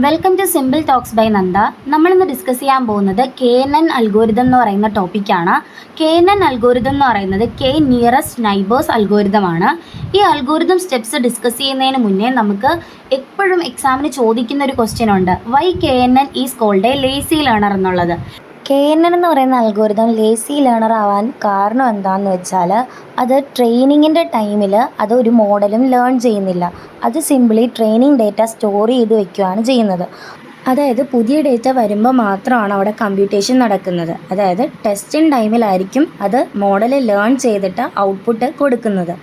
Welcome to simple talks by Nanda. നമ്മളിന്ന് discuss ചെയ്യാൻ പോകുന്നത് KNN അൽഗോരിതം എന്ന് പറയുന്ന ടോപ്പിക്കാണ്. KNN അൽഗോരിതം എന്ന് പറയുന്നത് K നിയറസ്റ്റ് നൈബേഴ്സ് അൽഗോരിതമാണ്. ഈ അൽഗോരിതം സ്റ്റെപ്സ് ഡിസ്കസ് ചെയ്യുന്നതിന് മുന്നേ നമുക്ക് എപ്പോഴും എക്സാമിന് ചോദിക്കുന്ന ഒരു ക്വസ്റ്റ്യൻ ഉണ്ട്. Why KNN is called a lazy learner എന്നുള്ളത്. KNN എന്ന് പറയുന്ന അൽഗോരിതം ലേസി ലേണർ ആവാൻ കാരണം എന്താണെന്ന് വെച്ചാൽ അത് ട്രെയിനിങ്ങിൻ്റെ ടൈമിൽ അത് ഒരു മോഡലും ലേൺ ചെയ്യുന്നില്ല. അത് സിംപിളി ട്രെയിനിങ് ഡേറ്റ സ്റ്റോർ ചെയ്ത് വയ്ക്കുകയാണ് ചെയ്യുന്നത്. അതായത് പുതിയ ഡേറ്റ വരുമ്പോൾ മാത്രമാണ് അവിടെ കമ്പ്യൂട്ടേഷൻ നടക്കുന്നത്. അതായത് ടെസ്റ്റിംഗ് ടൈമിലായിരിക്കും അത് മോഡൽ ലേൺ ചെയ്തിട്ട് ഔട്ട്പുട്ട് കൊടുക്കുന്നത്.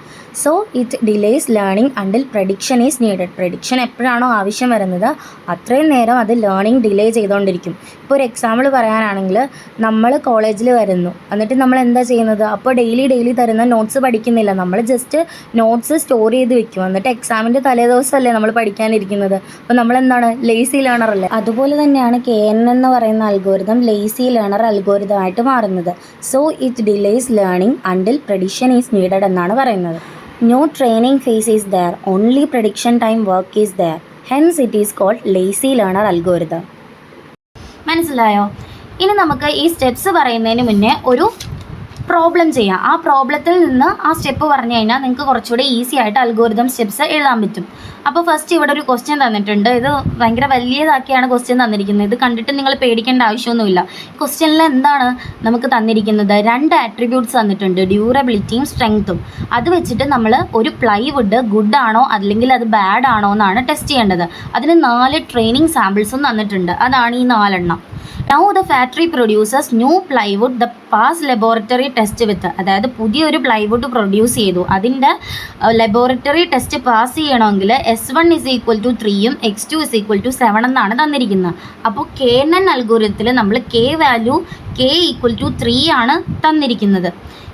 So it delays learning until prediction is needed. Prediction എപ്പോഴാണോ ആവശ്യം വരുന്നത് അത്രയും നേരം അത് ലേണിംഗ് ഡിലേ ചെയ്തുകൊണ്ടിരിക്കും. ഇപ്പോൾ ഒരു എക്സാമ്പിൾ പറയാനാണെങ്കിൽ നമ്മൾ കോളേജിൽ വരുന്നു, എന്നിട്ട് നമ്മൾ എന്താ ചെയ്യുന്നത്? അപ്പോൾ ഡെയിലി തരുന്ന നോട്ട്സ് പഠിക്കുന്നില്ല, നമ്മൾ ജസ്റ്റ് നോട്ട്സ് സ്റ്റോർ ചെയ്ത് വെക്കും. എന്നിട്ട് എക്സാമിൻ്റെ തലേദിവസമല്ലേ നമ്മൾ പഠിക്കാനിരിക്കുന്നത്. അപ്പോൾ നമ്മളെന്താണ്? ലേസി ലേണർ അല്ലേ. അതുപോലെ തന്നെയാണ് KNN എന്ന് പറയുന്ന അൽഗോരിതം ലേസി ലേണർ അൽഗോരിതമായിട്ട് മാറുന്നത്. So it delays learning until prediction is needed എന്നാണ് പറയുന്നത്. No training phase is there, only prediction time work is there. Hence it is called lazy learner algorithm. മനസ്സിലായോ? ഇനി നമുക്ക് ഈ സ്റ്റെപ്സ് പറയുന്നതിന് മുന്നേ ഒരു പ്രോബ്ലം ചെയ്യാം. ആ പ്രോബ്ലത്തിൽ നിന്ന് ആ സ്റ്റെപ്പ് പറഞ്ഞു കഴിഞ്ഞാൽ നിങ്ങൾക്ക് കുറച്ചുകൂടി ഈസി ആയിട്ട് അൽഗോരിതം സ്റ്റെപ്സ് എഴുതാൻ പറ്റും. അപ്പോൾ ഫസ്റ്റ് ഇവിടെ ഒരു ക്വസ്റ്റ്യൻ തന്നിട്ടുണ്ട്. ഇത് ഭയങ്കര വലിയതാക്കിയാണ് ക്വസ്റ്റ്യൻ തന്നിരിക്കുന്നത്. ഇത് കണ്ടിട്ട് നിങ്ങൾ പേടിക്കേണ്ട ആവശ്യമൊന്നുമില്ല. ക്വസ്റ്റ്യനിൽ എന്താണ് നമുക്ക് തന്നിരിക്കുന്നത്? 2 ആട്രിബ്യൂട്ട്സ് തന്നിട്ടുണ്ട്, ഡ്യൂറബിലിറ്റിയും സ്ട്രെങ്ത്തും. അത് വെച്ചിട്ട് നമ്മൾ ഒരു പ്ലൈവുഡ് ഗുഡ് ആണോ അല്ലെങ്കിൽ അത് ബാഡ് ആണോ എന്നാണ് ടെസ്റ്റ് ചെയ്യേണ്ടത്. അതിന് 4 ട്രെയിനിങ് സാമ്പിൾസും തന്നിട്ടുണ്ട്. അതാണ് ഈ 4 എണ്ണം. Now the factory produces new plywood the past laboratory test with. അതായത് പുതിയൊരു പ്ലൈവുഡ് പ്രൊഡ്യൂസ് ചെയ്തു. അതിൻ്റെ ലബോറട്ടറി ടെസ്റ്റ് പാസ് ചെയ്യണമെങ്കിൽ S1 = 3യും X2 = 7 എന്നാണ് തന്നിരിക്കുന്നത്. അപ്പോൾ KNN അൽഗോരിതത്തിൽ നമ്മൾ K വാല്യൂ K = 3 ആണ് തന്നിരിക്കുന്നത്.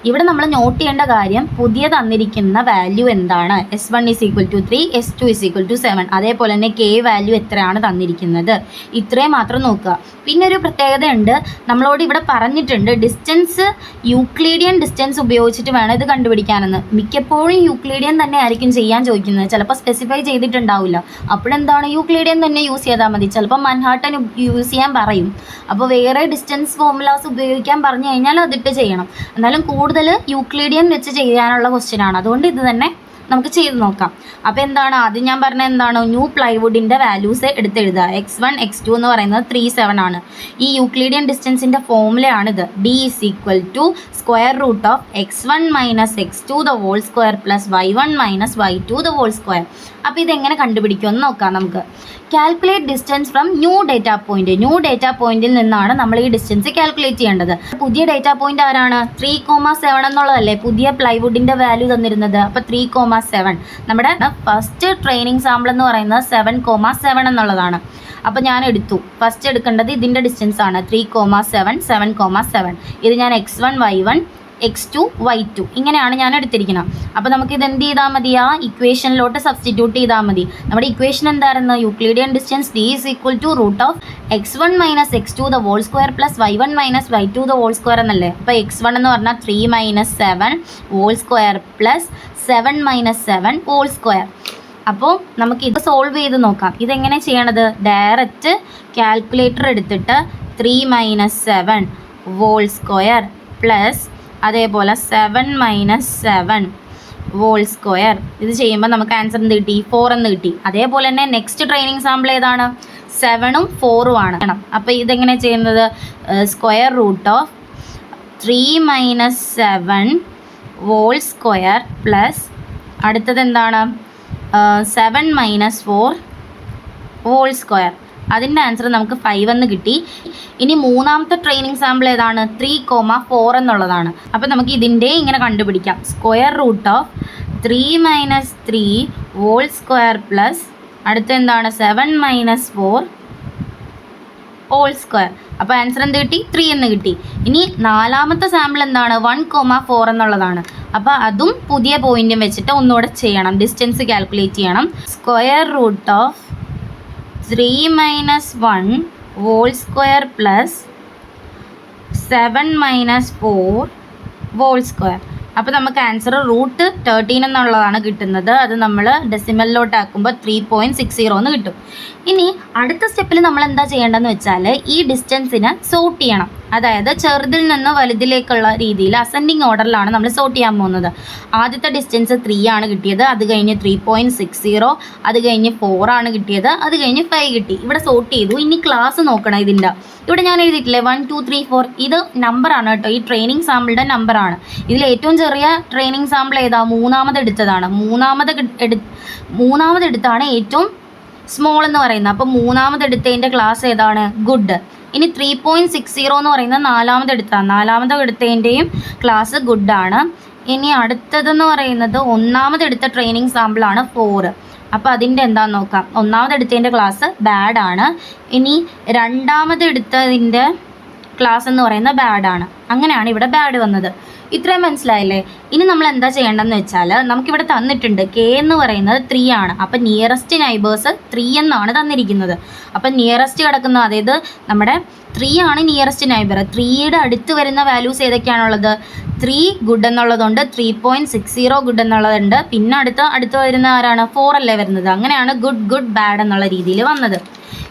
ഇവിടെ നമ്മൾ നോട്ട് ചെയ്യേണ്ട കാര്യം പുതിയ തന്നിരിക്കുന്ന വാല്യൂ എന്താണ്? S1 = 3, S2 = 7. അതേപോലെ തന്നെ K വാല്യൂ എത്രയാണ് തന്നിരിക്കുന്നത്, ഇത്രയും മാത്രം നോക്കുക. പിന്നെ ഒരു പ്രത്യേകതയുണ്ട്, നമ്മളോട് ഇവിടെ പറഞ്ഞിട്ടുണ്ട് ഡിസ്റ്റൻസ് യൂക്ലീഡിയൻ ഡിസ്റ്റൻസ് ഉപയോഗിച്ചിട്ട് വേണം ഇത് കണ്ടുപിടിക്കാനെന്ന്. മിക്കപ്പോഴും യൂക്ലീഡിയൻ തന്നെ ആയിരിക്കും ചെയ്യാൻ ചോദിക്കുന്നത്, ചിലപ്പോൾ സ്പെസിഫൈ ചെയ്തിട്ടുണ്ടാവില്ല. അപ്പോഴെന്താണ് യൂക്ലീഡിയൻ തന്നെ യൂസ് ചെയ്താൽ മതി. ചിലപ്പോൾ മൻഹാട്ടൻ യൂസ് ചെയ്യാൻ പറയും. അപ്പോൾ വേറെ ഡിസ്റ്റൻസ് ഫോർമുലാസ് ഉപയോഗിക്കാൻ പറഞ്ഞു കഴിഞ്ഞാൽ അതിട്ട് ചെയ്യണം. എന്നാലും കൂടുതൽ യൂക്ലീഡിയൻ വെച്ച് ചെയ്യാനുള്ള ക്വസ്റ്റ്യൻ ആണ്. അതുകൊണ്ട് ഇത് തന്നെ നമുക്ക് ചെയ്ത് നോക്കാം. അപ്പോൾ എന്താണ് ആദ്യം ഞാൻ പറഞ്ഞ എന്താണ്? New പ്ലൈവുഡിൻ്റെ values എടുത്തെഴുതുക. X1 X2 എന്ന് പറയുന്നത് 3, 7 ആണ്. ഈ Euclidean ഡിസ്റ്റൻസിൻ്റെ ഫോമുലയാണിത്. D = X1 - X2 the whole square plus Y1 - Y2 the whole square. അപ്പോൾ ഇതെങ്ങനെ കണ്ടുപിടിക്കുമെന്ന് നോക്കാം നമുക്ക്. Calculate distance from new data point. New data പോയിന്റിൽ നിന്നാണ് നമ്മൾ ഈ ഡിസ്റ്റൻസ് കാൽക്കുലേറ്റ് ചെയ്യേണ്ടത്. പുതിയ ഡേറ്റാ പോയിന്റ് ആരാണ്? 3,7 എന്നുള്ളതല്ലേ പുതിയ പ്ലൈവുഡിൻ്റെ വാല്യൂ തന്നിരുന്നത്. അപ്പോൾ 3,7 നമ്മുടെ ഫസ്റ്റ് ട്രെയിനിങ് സാമ്പിൾ എന്ന് പറയുന്നത് 7,7 എന്നുള്ളതാണ്. അപ്പോൾ ഞാൻ എടുത്തു. ഫസ്റ്റ് എടുക്കേണ്ടത് ഇതിൻ്റെ ഡിസ്റ്റൻസ് ആണ് 3,7, 7,7. ഇത് ഞാൻ X1 Y1 X2 Y2 ഇങ്ങനെയാണ് ഞാൻ എടുത്തിരിക്കുന്നത്. അപ്പോൾ നമുക്കിത് എന്ത് ചെയ്താൽ മതി? ആ ഇക്വേഷനിലോട്ട് സബ്സ്റ്റിറ്റ്യൂട്ട് ചെയ്താൽ മതി. നമ്മുടെ ഇക്വേഷൻ എന്തായിരുന്നു? Euclidean distance D = X1 - X2 the whole square plus Y1 - Y2 the whole square എന്നല്ലേ. അപ്പോൾ X1 എന്ന് പറഞ്ഞാൽ 3 - 7 whole square plus 7 - 7 whole square. അപ്പോൾ നമുക്കിത് സോൾവ് ചെയ്ത് നോക്കാം. ഇതെങ്ങനെ ചെയ്യണത്? ഡയറക്റ്റ് കാൽക്കുലേറ്റർ എടുത്തിട്ട് 3 - 7 whole square പ്ലസ് അതേപോലെ 7 - 7 whole square. ഇത് ചെയ്യുമ്പോൾ നമുക്ക് ആൻസർ എന്ത് കിട്ടി? 4 എന്ന് കിട്ടി. അതേപോലെ തന്നെ നെക്സ്റ്റ് ട്രെയിനിങ് സാമ്പിൾ ഏതാണ്? 7ഉം 4ഉം ആണ്. അപ്പോൾ ഇതെങ്ങനെ ചെയ്യുന്നത്? √3 - 7 whole square പ്ലസ് അടുത്തത് എന്താണ്? 7 - 4 whole square. അതിൻ്റെ ആൻസർ നമുക്ക് 5 എന്ന് കിട്ടി. ഇനി മൂന്നാമത്തെ ട്രെയിനിങ് സാമ്പിൾ ഏതാണ്? 3,4 എന്നുള്ളതാണ്. അപ്പോൾ നമുക്ക് ഇതിൻ്റെ ഇങ്ങനെ കണ്ടുപിടിക്കാം. √3 - 3 whole square പ്ലസ് അടുത്ത എന്താണ്? 7 - 4 whole square. അപ്പോൾ ആൻസർ എന്ത് കിട്ടി? 3 എന്ന് കിട്ടി. ഇനി നാലാമത്തെ സാമ്പിൾ എന്താണ്? 1,4 എന്നുള്ളതാണ്. അപ്പോൾ അതും പുതിയ പോയിന്റും വെച്ചിട്ട് ഒന്നുകൂടെ ചെയ്യണം. ഡിസ്റ്റൻസ് കാൽക്കുലേറ്റ് ചെയ്യണം. √3 - 1 whole square plus 7 - 4 whole square. അപ്പോൾ നമുക്ക് ആൻസർ √13 എന്നുള്ളതാണ് കിട്ടുന്നത്. അത് നമ്മൾ ഡെസിമലിലോട്ടാക്കുമ്പോൾ 3.60 എന്ന് കിട്ടും. ഇനി അടുത്ത സ്റ്റെപ്പിൽ നമ്മൾ എന്താ ചെയ്യേണ്ടതെന്ന് വെച്ചാൽ ഈ ഡിസ്റ്റൻസിനെ സോർട്ട് ചെയ്യണം. അതായത് ചെറുതിൽ നിന്ന് വലുതിലേക്കുള്ള രീതിയിൽ അസെൻഡിങ് ഓർഡറിലാണ് നമ്മൾ സോർട്ട് ചെയ്യാൻ പോകുന്നത്. ആദ്യത്തെ ഡിസ്റ്റൻസ് 3 ആണ് കിട്ടിയത്, അത് കഴിഞ്ഞ് 3.60, അത് കഴിഞ്ഞ് 4 ആണ് കിട്ടിയത്, അത് കഴിഞ്ഞ് 5 കിട്ടി. ഇവിടെ സോർട്ട് ചെയ്തു. ഇനി ക്ലാസ് നോക്കണം. ഇവിടെ ഞാൻ എഴുതിയിട്ടില്ലേ 1 2 3 4, ഇത് നമ്പറാണ് കേട്ടോ. ഈ ട്രെയിനിങ് സാമ്പിളുടെ നമ്പറാണ്. ഇതിൽ ഏറ്റവും ചെറിയ ട്രെയിനിങ് സാമ്പിൾ ഏതാ? മൂന്നാമതെടുത്തതാണ്. മൂന്നാമതെടുത്താണ് ഏറ്റവും സ്മോൾ എന്ന് പറയുന്നത്. അപ്പോൾ മൂന്നാമതെടുത്തതിൻ്റെ ക്ലാസ് ഏതാണ്? ഗുഡ്. ഇനി 3.60 എന്ന് പറയുന്നത് നാലാമതെടുത്തതിൻ്റെയും ക്ലാസ് ഗുഡാണ്. ഇനി അടുത്തതെന്ന് പറയുന്നത് ഒന്നാമതെടുത്ത ട്രെയിനിങ് സാമ്പിളാണ് 4. അപ്പോൾ അതിൻ്റെ എന്താണെന്ന് നോക്കാം. ഒന്നാമതെടുത്തതിൻ്റെ ക്ലാസ് ബാഡാണ്. ഇനി രണ്ടാമതെടുത്തതിൻ്റെ ക്ലാസ് എന്ന് പറയുന്നത് ബാഡാണ്. അങ്ങനെയാണ് ഇവിടെ ബാഡ് വന്നത്. ഇത്രയും മനസ്സിലായില്ലേ? ഇനി നമ്മൾ എന്താ ചെയ്യേണ്ടതെന്ന് വെച്ചാൽ നമുക്കിവിടെ തന്നിട്ടുണ്ട് കെ എന്ന് പറയുന്നത് 3 ആണ്. അപ്പം നിയറസ്റ്റ് നൈബേഴ്സ് 3 എന്നാണ് തന്നിരിക്കുന്നത്. അപ്പം നിയറസ്റ്റ് കിടക്കുന്ന, അതായത് നമ്മുടെ 3 ആണ് നിയറസ്റ്റ് നൈബർ. 3യുടെ അടുത്ത് വരുന്ന വാല്യൂസ് ഏതൊക്കെയാണുള്ളത്? 3 ഗുഡ് എന്നുള്ളതുണ്ട്, 3.60 ഗുഡ് എന്നുള്ളതുണ്ട്, പിന്നെ അടുത്ത് വരുന്ന ആരാണ്? 4 അല്ലേ വരുന്നത്. അങ്ങനെയാണ് ഗുഡ് ബാഡ് എന്നുള്ള രീതിയിൽ വന്നത്.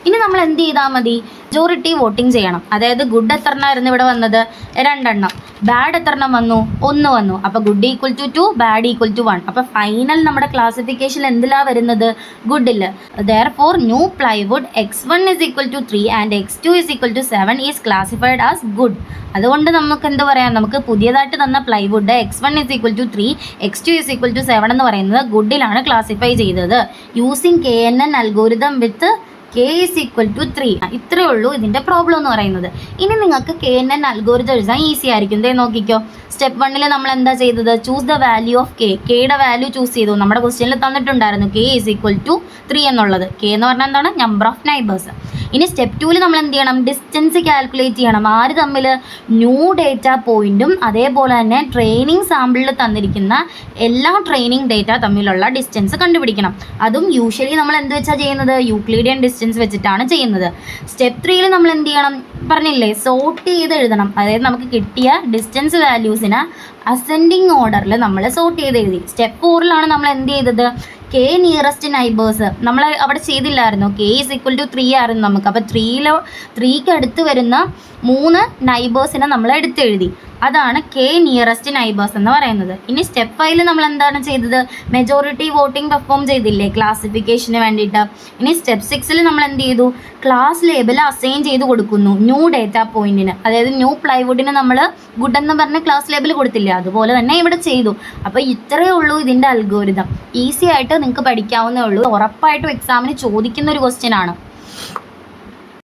ഇനി നമ്മൾ എന്ത് ചെയ്താൽ മതി? മെജോറിറ്റി വോട്ടിംഗ് ചെയ്യണം. അതായത് ഗുഡ് എത്ര എണ്ണമായിരുന്നു ഇവിടെ വന്നത്? 2 എണ്ണം. ബാഡ് എത്ര എണ്ണം വന്നു? 1 വന്നു. അപ്പോൾ good equal to 2, bad equal to 1. അപ്പോൾ ഫൈനൽ നമ്മുടെ ക്ലാസിഫിക്കേഷൻ എന്തിലാണ് വരുന്നത്? ഗുഡിൽ. Therefore new plywood x1 is equal to 3 and x2 is equal to 7 is classified as good. അതുകൊണ്ട് നമുക്ക് എന്ത് പറയാം? നമുക്ക് പുതിയതായിട്ട് തന്ന plywood x1 is equal to 3, x2 is equal to 7 എന്ന് പറയുന്നത് ഗുഡിലാണ് ക്ലാസിഫൈ ചെയ്തത്. Using KNN algorithm with k is equal to 3. ഇത്രയേ ഉള്ളൂ ഇതിൻ്റെ പ്രോബ്ലം എന്ന് പറയുന്നത്. ഇനി നിങ്ങൾക്ക് KNN അൽഗോരിതം എഴുതാൻ ഈസി ആയിരിക്കും. ദേ നോക്കിക്കോ. സ്റ്റെപ്പ് 1 നമ്മൾ എന്താ ചെയ്തത്? Choose the value of k. കെയുടെ വാല്യൂ ചൂസ് ചെയ്തു. നമ്മുടെ ക്വസ്റ്റ്യനിൽ തന്നിട്ടുണ്ടായിരുന്നു k is equal to 3 എന്നുള്ളത്. k എന്ന് പറഞ്ഞാൽ എന്താണ്? Number of neighbours. ഇനി സ്റ്റെപ്പ് 2 നമ്മൾ എന്ത് ചെയ്യണം? ഡിസ്റ്റൻസ് കാൽക്കുലേറ്റ് ചെയ്യണം. ആര് തമ്മിൽ? ന്യൂ ഡേറ്റ പോയിന്റും അതേപോലെ തന്നെ ട്രെയിനിങ് സാമ്പിളിൽ തന്നിരിക്കുന്ന എല്ലാ ട്രെയിനിങ് ഡേറ്റ തമ്മിലുള്ള ഡിസ്റ്റൻസ് കണ്ടുപിടിക്കണം. അതും യൂഷ്വലി നമ്മൾ എന്ത് വെച്ചാൽ ചെയ്യുന്നത്? യൂക്ലിഡിയൻ ഡിസ്റ്റൻസ് വെച്ചിട്ടാണ് ചെയ്യുന്നത്. സ്റ്റെപ്പ് 3 നമ്മൾ എന്ത് ചെയ്യണം? പറഞ്ഞില്ലേ, സോർട്ട് ചെയ്ത് എഴുതണം. അതായത് നമുക്ക് കിട്ടിയ ഡിസ്റ്റൻസ് വാല്യൂസിനെ അസെൻഡിങ് ഓർഡറിൽ നമ്മൾ സോർട്ട് ചെയ്ത് എഴുതി. സ്റ്റെപ്പ് 4 നമ്മൾ എന്ത് ചെയ്തത്? കെ നിയറസ്റ്റ് നൈബേഴ്സ് നമ്മൾ അവിടെ ചെയ്തില്ലായിരുന്നു. k is equal to 3 ആയിരുന്നു നമുക്ക്. അപ്പോൾ 3ക്ക് അടുത്ത് വരുന്ന 3 നൈബേഴ്സിനെ നമ്മൾ എടുത്തെഴുതി. അതാണ് കെ നിയറസ്റ്റ് നൈബേഴ്സ് എന്ന് പറയുന്നത്. ഇനി സ്റ്റെപ്പ് 5 നമ്മൾ എന്താണ് ചെയ്തത്? മെജോറിറ്റി വോട്ടിംഗ് പെർഫോം ചെയ്തില്ലേ ക്ലാസിഫിക്കേഷന് വേണ്ടിയിട്ട്. ഇനി സ്റ്റെപ്പ് 6 നമ്മൾ എന്ത് ചെയ്തു? ക്ലാസ് ലേബൽ അസൈൻ ചെയ്ത് കൊടുക്കുന്നു ന്യൂ ഡേറ്റ പോയിന്റിന്. അതായത് ന്യൂ പ്ലൈവുഡിന് നമ്മൾ ഗുഡ് എന്ന് പറഞ്ഞ ക്ലാസ് ലേബൽ കൊടുത്തില്ലേ, അതുപോലെ തന്നെ ഇവിടെ ചെയ്തു. അപ്പോൾ ഇത്രയേ ഉള്ളൂ ഇതിൻ്റെ അൽഗോരിതം. ഈസി ആയിട്ട് നിങ്ങൾക്ക് പഠിക്കാവുന്നേ ഉള്ളൂ. ഉറപ്പായിട്ടും എക്സാമിന് ചോദിക്കുന്ന ഒരു ക്വസ്റ്റ്യൻ ആണ്.